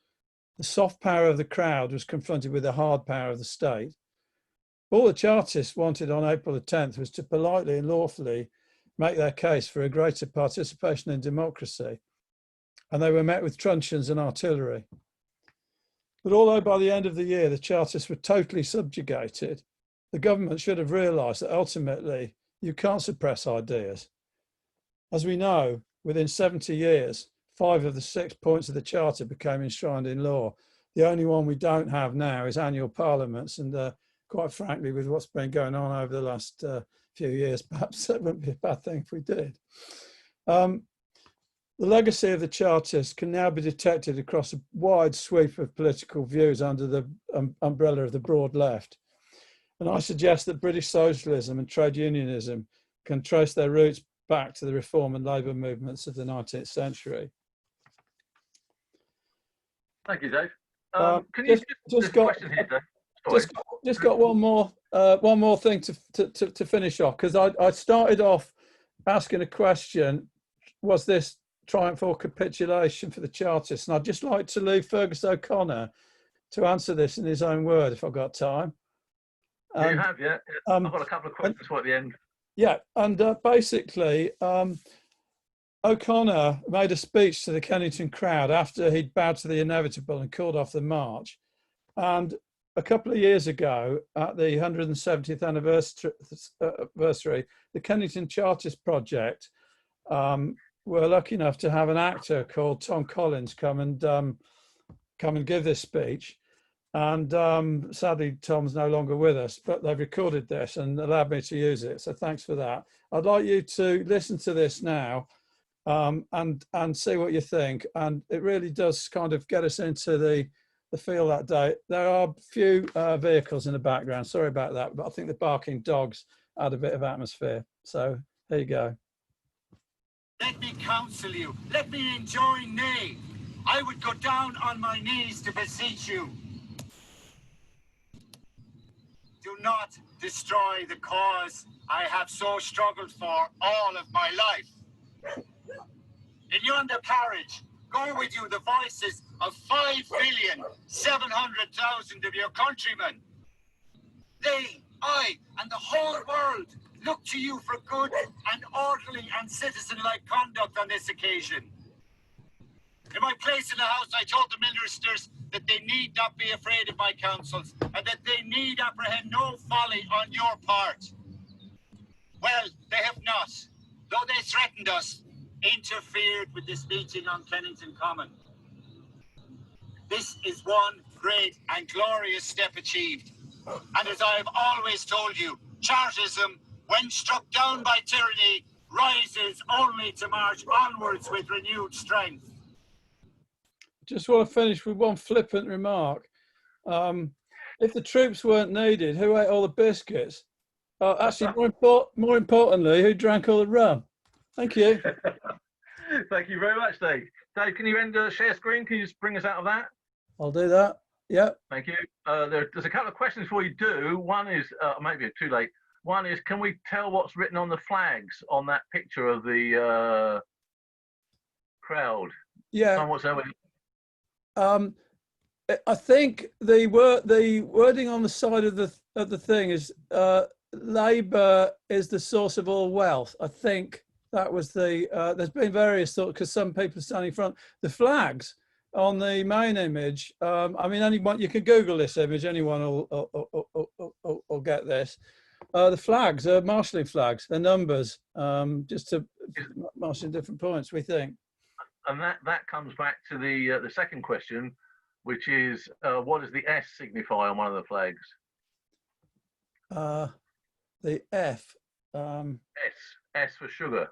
The soft power of the crowd was confronted with the hard power of the state. All the Chartists wanted on April the 10th was to politely and lawfully make their case for a greater participation in democracy, and they were met with truncheons and artillery. But although by the end of the year the Chartists were totally subjugated, the government should have realised that ultimately you can't suppress ideas. As we know, within 70 years, 5 of the 6 points of the Charter became enshrined in law. The only one we don't have now is annual parliaments, and quite frankly, with what's been going on over the last few years, perhaps that wouldn't be a bad thing if we did. The legacy of the Chartists can now be detected across a wide sweep of political views under the umbrella of the broad left. And I suggest that British socialism and trade unionism can trace their roots back to the reform and labour movements of the 19th century. Thank you, Dave. Can you just got question here, Dave? Sorry. just got one more thing to finish off, because I started off asking a question: was this triumph or capitulation for the Chartists? And I'd just like to leave Fergus O'Connor to answer this in his own word, if I've got time. You have, yeah. I've got a couple of questions for at the end. Yeah, and basically, O'Connor made a speech to the Kennington crowd after he'd bowed to the inevitable and called off the march. And a couple of years ago, at the 170th anniversary, the Kennington Chartist project were lucky enough to have an actor called Tom Collins come and give this speech. And sadly, Tom's no longer with us, but they've recorded this and allowed me to use it. So thanks for that. I'd like you to listen to this now and see what you think. And it really does kind of get us into the feel that day. There are a few vehicles in the background. Sorry about that, but I think the barking dogs add a bit of atmosphere. So here you go. Let me counsel you. Let me enjoin nay. I would go down on my knees to beseech you. Do not destroy the cause I have so struggled for all of my life. In yonder carriage, go with you the voices of 5,700,000 of your countrymen. They, I, and the whole world look to you for good and orderly and citizen-like conduct on this occasion. In my place in the House, I told the ministers that they need not be afraid of my counsels and that they need apprehend no folly on your part. Well, they have not, though they threatened us, interfered with this meeting on Kennington Common. This is one great and glorious step achieved. And as I have always told you, Chartism, when struck down by tyranny, rises only to march onwards with renewed strength. Just want to finish with one flippant remark. If the troops weren't needed, who ate all the biscuits? Actually, more importantly, who drank all the rum? Thank you. Thank you very much, Dave. Dave, can you end share screen? Can you just bring us out of that? I'll do that. Yeah. Thank you. There's a couple of questions before you do. One is, maybe it's too late. One is, can we tell what's written on the flags on that picture of the crowd? Yeah. Whatsoever. I think the wording on the side of the thing is Labour is the source of all wealth. I think that was the. There's been various thoughts because some people are standing in front. The flags on the main image. I mean, anyone you can Google this image. Anyone will get this. The flags are marshalling flags. They're numbers, just to marshal different points. We think. And that comes back to the second question, which is what does the S signify on one of the flags? The F. S for sugar.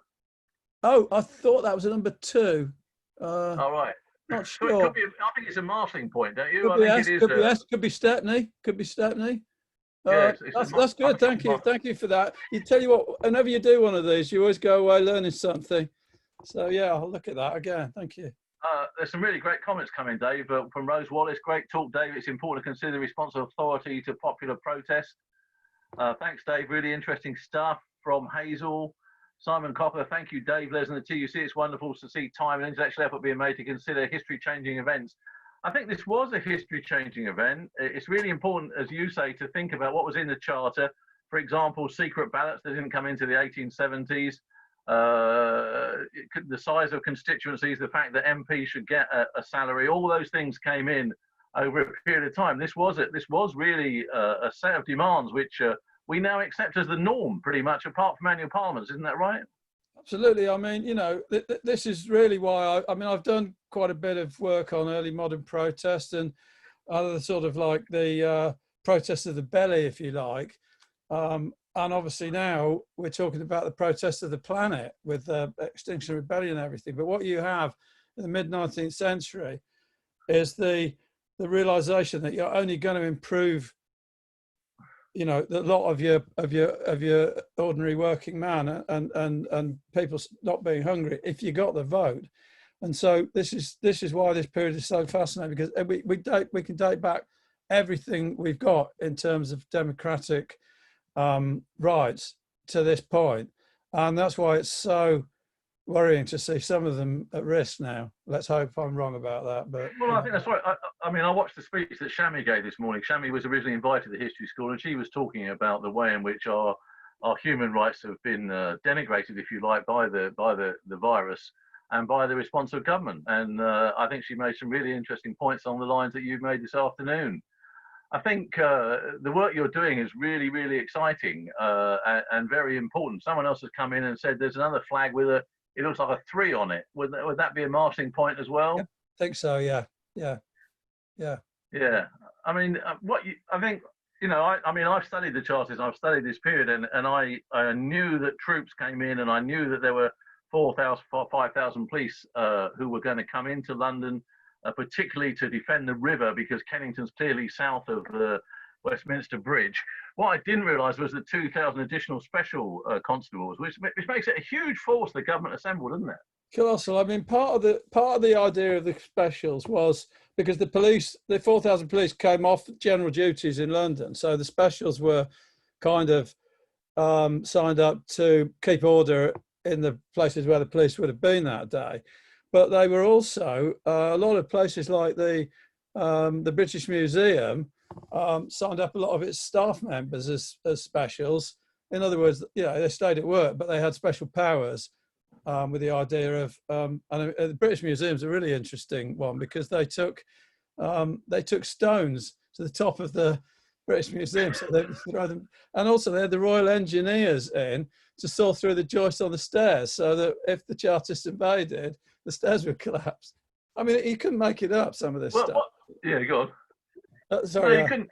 Oh, I thought that was a number 2. All right. Not So sure. it could be, I think it's a marshalling point, don't you? Could I be think S, it is. could be S, could be Stepney. Could be Stepney. Yeah, that's good. Thank you. Thank you for that. You tell you what, whenever you do one of these, you always go away learning something. So yeah, I'll look at that again. Thank you. There's some really great comments coming, Dave, from Rose Wallace. Great talk, Dave. It's important to consider the response of authority to popular protest. Thanks, Dave. Really interesting stuff from Hazel. Simon Copper, thank you, Dave, Les, and the TUC. It's wonderful to see time and intellectual effort being made to consider history-changing events. I think this was a history-changing event. It's really important, as you say, to think about what was in the Charter. For example, secret ballots that didn't come into the 1870s. The size of constituencies, the fact that MPs should get a salary, all those things came in over a period of time. This was really a set of demands which we now accept as the norm, pretty much, apart from annual parliaments. Isn't that right? Absolutely. I mean, you know, this is really why I mean, I've done quite a bit of work on early modern protest and other sort of like the protest of the belly, if you like. And obviously now we're talking about the protest of the planet with Extinction Rebellion and everything. But what you have in the mid-19th century is the realization that you're only going to improve, you know, the lot of your ordinary working man and people not being hungry if you got the vote. And so this is why this period is so fascinating, because we can date back everything we've got in terms of democratic rights to this point, and that's why it's so worrying to see some of them at risk now. Let's hope I'm wrong about that. But well, I think that's right. I mean, I watched the speech that Shami gave this morning. Shami was originally invited to the history school, and she was talking about the way in which our human rights have been denigrated, if you like, by the virus and by the response of government. And I think she made some really interesting points on the lines that you've made this afternoon. I think the work you're doing is really, really exciting and very important. Someone else has come in and said there's another flag with it looks like a 3 on it. Would that be a marshalling point as well? Yeah, I think so. Yeah. I mean, I think, you know, I mean, I've studied the Chartists, I've studied this period, and I knew that troops came in, and I knew that there were 4,000, 5,000 police who were going to come into London, particularly to defend the river, because Kennington's clearly south of the Westminster Bridge. What I didn't realise was the 2,000 additional special constables, which makes it a huge force the government assembled, doesn't it? Colossal. I mean, part of the idea of the specials was because the 4,000 police came off general duties in London, so the specials were kind of signed up to keep order in the places where the police would have been that day. But they were also a lot of places like the British Museum signed up a lot of its staff members as specials. In other words, you know, they stayed at work, but they had special powers with the idea of. And the British Museum's a really interesting one because they took stones to the top of the British Museum, so they throw them, and also they had the Royal Engineers in to saw through the joists on the stairs, so that if the Chartists invaded, the stairs would collapse. I mean, you couldn't make it up, some of this stuff. Yeah, go on. Sorry, no, you couldn't.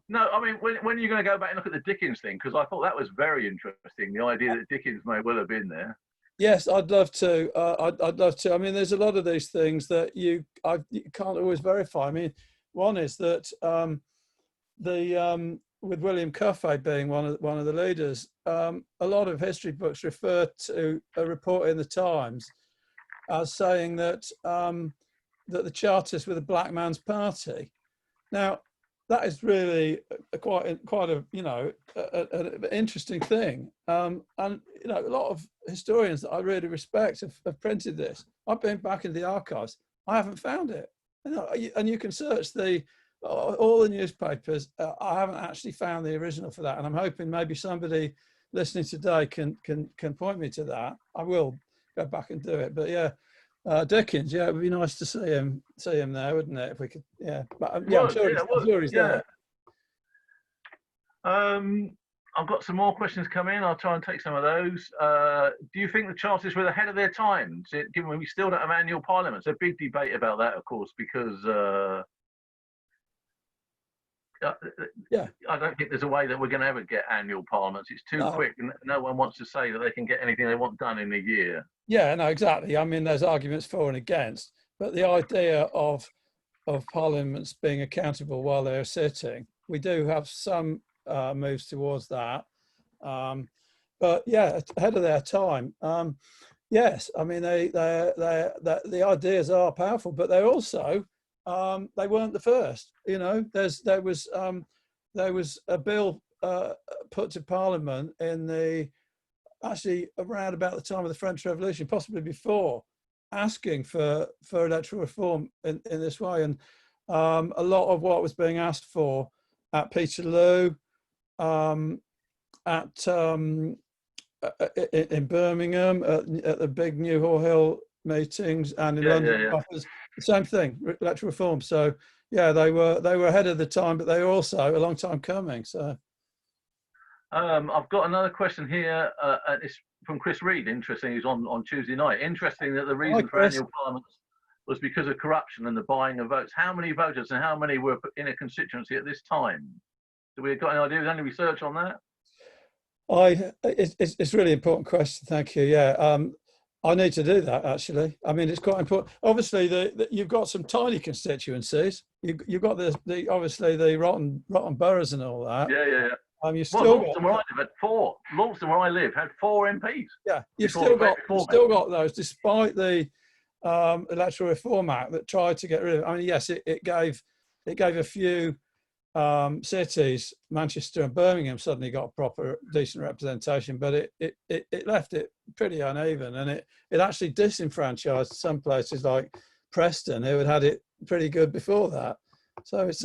No, I mean, when are you going to go back and look at the Dickens thing? Because I thought that was very interesting, the idea that Dickens may well have been there. Yes, I'd love to. I'd love to. I mean, there's a lot of these things that you can't always verify. I mean, one is that with William Cuffay being one of the leaders, a lot of history books refer to a report in the Times as saying that that the Chartists were the black man's party. Now, that is really quite a an interesting thing, and you know, a lot of historians that I really respect have printed this. I've been back in the archives. I haven't found it, and you can search all the newspapers. I haven't actually found the original for that, and I'm hoping maybe somebody listening today can point me to that. I will go back and do it. But yeah, Dickens, yeah, it would be nice to see him there, wouldn't it? If we could, yeah. But yeah, I'm sure he's there. I've got some more questions come in. I'll try and take some of those. Do you think the Chartists were ahead of their time, given we still don't have annual parliaments? A big debate about that, of course, because I don't think there's a way that we're going to ever get annual parliaments. It's too quick, and no one wants to say that they can get anything they want done in a year. Yeah, no, exactly. I mean, there's arguments for and against, but the idea of parliaments being accountable while they're sitting, we do have some moves towards that. But yeah, ahead of their time. Yes, I mean, the ideas are powerful, but they're also they weren't the first. You know, there was a bill put to Parliament actually around about the time of the French Revolution, possibly before, asking for electoral reform in this way. And a lot of what was being asked for at Peterloo, in Birmingham, at the big Newhall Hill meetings, and in London, offers the same thing, electoral reform. So yeah, they were ahead of the time, but they were also a long time coming. So I've got another question here. It's from Chris Reed. Interesting. He's on Tuesday night. Interesting that the reason for annual parliaments was because of corruption and the buying of votes. How many voters and how many were in a constituency at this time? Do we got any idea? Is any research on that? It's a really important question. Thank you. Yeah, I need to do that actually. I mean, it's quite important. Obviously, you've got some tiny constituencies. You've got the obviously the rotten boroughs and all that. Yeah. You still Launceston, where I live, had 4. Launceston, where I live, had 4 MPs. Yeah, you've still got those, despite the Electoral Reform Act that tried to get rid of it. I mean, yes, it gave a few cities, Manchester and Birmingham, suddenly got proper decent representation, but it left it pretty uneven, and it actually disenfranchised some places like Preston, who had it pretty good before that. So it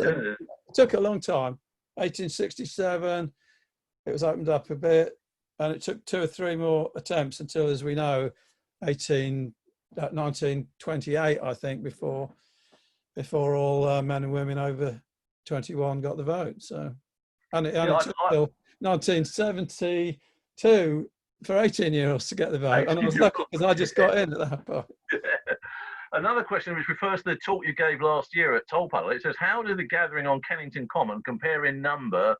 took a long time. 1867, it was opened up a bit, and it took 2 or 3 more attempts until, as we know, 1928, I think, before all men and women over 21 got the vote. So, and it took till 1972 for 18-year-olds to get the vote, and I was lucky because I just got in at that point. Another question which refers to the talk you gave last year at Tolpuddle. It says, how did the gathering on Kennington Common compare in number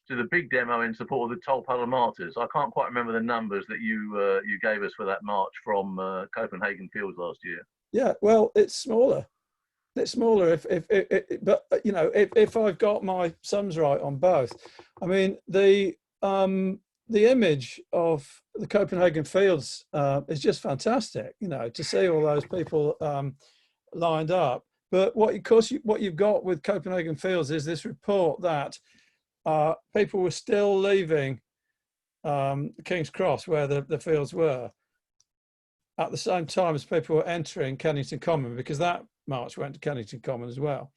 to the big demo in support of the Tolpuddle martyrs? I can't quite remember the numbers that you gave us for that march from Copenhagen Fields last year. Yeah, well, it's smaller. It's smaller but you know, if I've got my sums right on both. I mean, the image of the Copenhagen Fields is just fantastic. You know, to see all those people lined up. But what you've got with Copenhagen Fields is this report that people were still leaving King's Cross, where the fields were, at the same time as people were entering Kennington Common, because that march went to Kennington Common as well.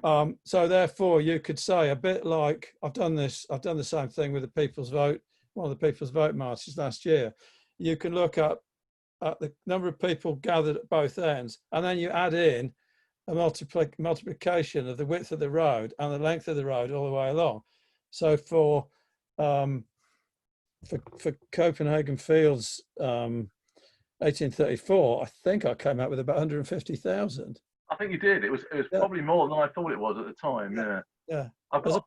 So therefore, you could say, a bit like I've done the same thing with the People's Vote, one of the People's Vote marches last year. You can look at the number of people gathered at both ends, and then you add in a multiplication of the width of the road and the length of the road all the way along. So for Copenhagen Fields 1834, I think I came out with about 150,000. I think you did. It was probably more than I thought it was at the time. Yeah. I can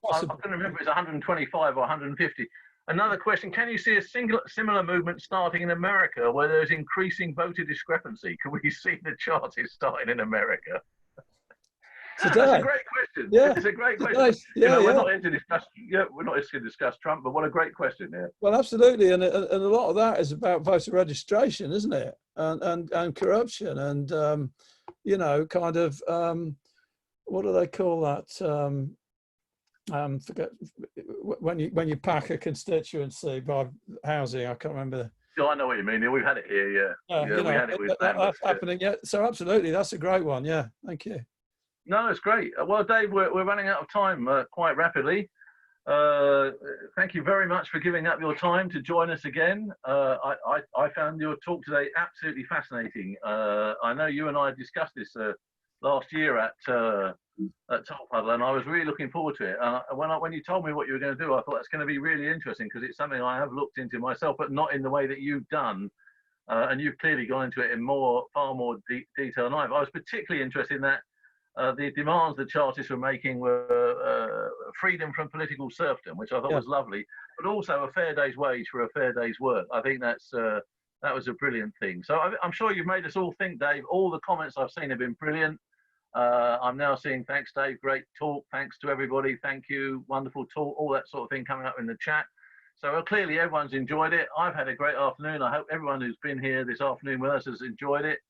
remember it was 125 or 150. Another question: can you see a similar movement starting in America, where there's increasing voter discrepancy? Can we see the Chartists starting in America? Today. That's a great question. Yeah, it's a great question. We're not here to discuss. We're not here to discuss Trump, but what a great question. Yeah. Well, absolutely, and a lot of that is about voter registration, isn't it? And corruption, and you know, kind of what do they call that? Forget when you pack a constituency by housing. I can't remember. Oh, I know what you mean. Yeah, we've had it here. Yeah, we had it with that's happening. Yeah, so absolutely, that's a great one. Yeah, thank you. No, it's greght. Well, Dave, we're running out of time quite rapidly. Thank you very much for giving up your time to join us again. I found your talk today absolutely fascinating. I know you and I discussed this last year at Tolpuddle, and I was really looking forward to it. When you told me what you were going to do, I thought that's going to be really interesting, because it's something I have looked into myself, but not in the way that you've done. And you've clearly gone into it in far more detail than I have. I was particularly interested in that. The demands the Chartists were making were freedom from political serfdom, which I thought was lovely, but also a fair day's wage for a fair day's work. I think that was a brilliant thing. So I'm sure you've made us all think, Dave. All the comments I've seen have been brilliant. I'm now seeing thanks, Dave, great talk. Thanks to everybody. Thank you. Wonderful talk. All that sort of thing coming up in the chat. So clearly everyone's enjoyed it. I've had a great afternoon. I hope everyone who's been here this afternoon with us has enjoyed it.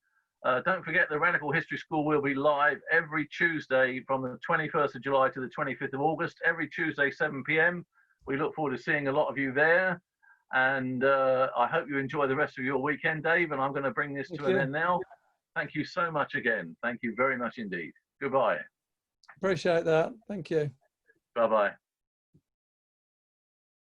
Don't forget, the Radical History School will be live every Tuesday from the 21st of July to the 25th of August, every Tuesday, 7 p.m. We look forward to seeing a lot of you there. And I hope you enjoy the rest of your weekend, Dave. And I'm going to bring this to an end now. Thank you so much again. Thank you very much indeed. Goodbye. Appreciate that. Thank you. Bye-bye.